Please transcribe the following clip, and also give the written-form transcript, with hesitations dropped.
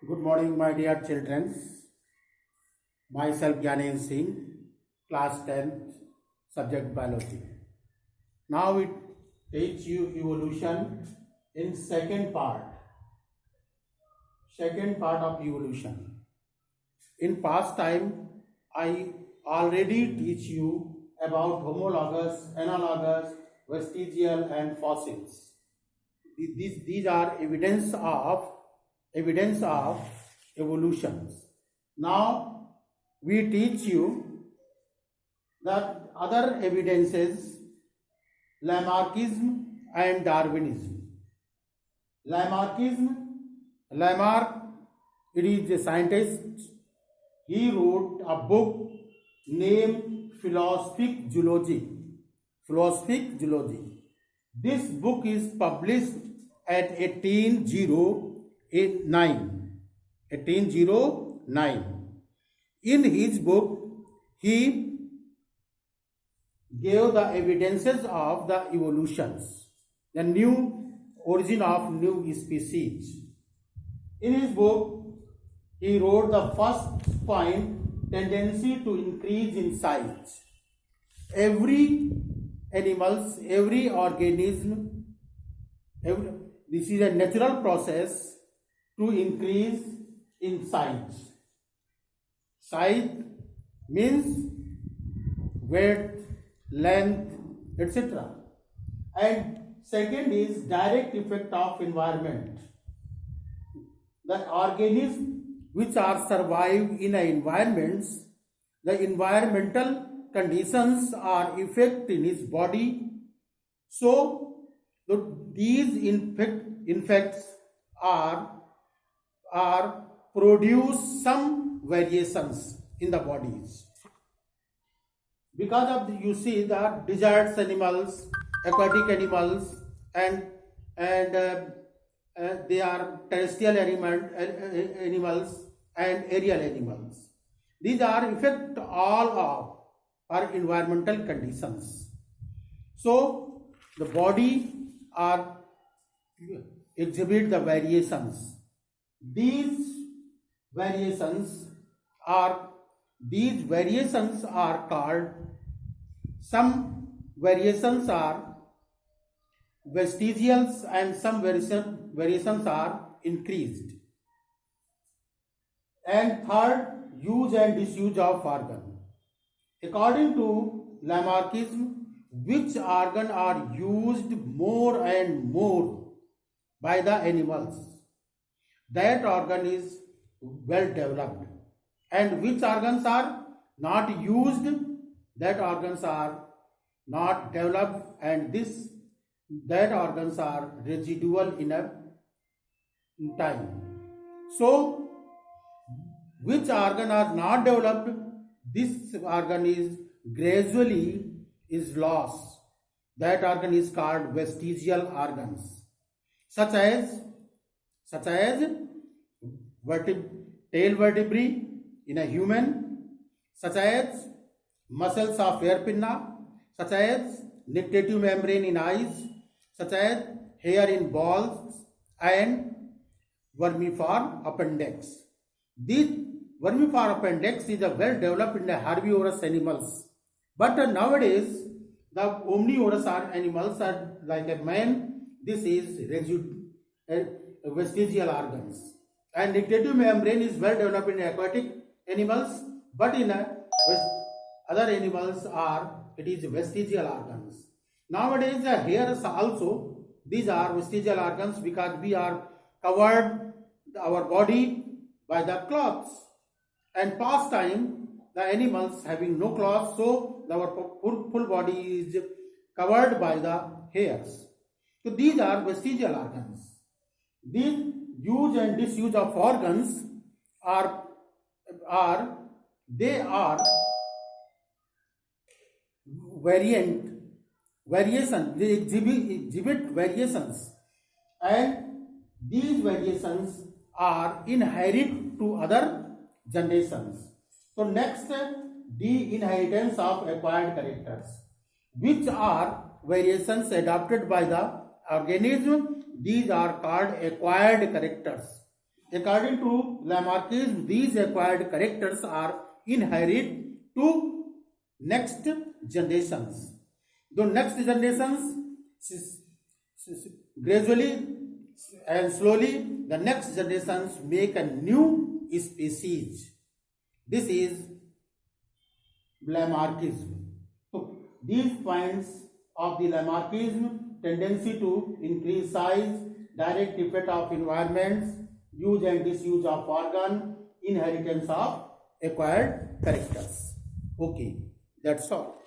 Good morning, my dear children. Myself Gyanen Singh, class 10th, subject biology. Now we teach you evolution in second part of evolution. In past time, I already teach you about homologous, analogous, vestigial, and fossils. These are evidence of evolutions. Now we teach you that other evidences, Lamarckism and Darwinism. Lamarck, it is a scientist. He wrote a book named Philosophic Zoology. This book is published at 1809. In his book, he gave the evidences of the evolutions, the new origin of new species. In his book, he wrote the first point, tendency to increase in size. Every organism, this is a natural process to increase in size. Size means weight, length, etc. And second is direct effect of environment. The organisms which are survive in environments, the environmental conditions are effect in his body. So these infects are produce some variations in the bodies. Because of you see the desert animals, aquatic animals, and they are terrestrial animals and aerial animals. These are effect all of our environmental conditions. So the body are exhibit the variations. These variations are called, some variations are vestigials and some variations are increased. And third, use and disuse of organ. According to Lamarckism, which organ are used more and more by the animals, that organ is well developed, and which organs are not used, that organs are not developed, and that organs are residual in a time. So which organ are not developed, this organ is gradually is lost. That organ is called vestigial organs, such as tail vertebrae in a human, such as muscles of hair pinna, such as nictative membrane in eyes, such as hair in balls, and vermiform appendix. This vermiform appendix is well developed in the herbivorous animals, but nowadays the omnivorous animals are like a man. This is vestigial organs, and nictative membrane is well developed in aquatic animals, but in other animals it is vestigial organs. Nowadays the hairs also, these are vestigial organs, because we are covered our body by the cloths, and past time the animals having no cloths, so our full body is covered by the hairs. So these are vestigial organs. These use and disuse of organs are variation. They exhibit variations, and these variations are inherent to other generations. So next, the inheritance of acquired characters, which are variations adopted by the organism. These are called acquired characters. According to Lamarckism, these acquired characters are inherited to next generations. The next generations gradually and slowly the next generations make a new species. This is Lamarckism. So these points of the Lamarckism: tendency to increase size, direct effect of environments, use and disuse of organ, inheritance of acquired characters. Okay, that's all.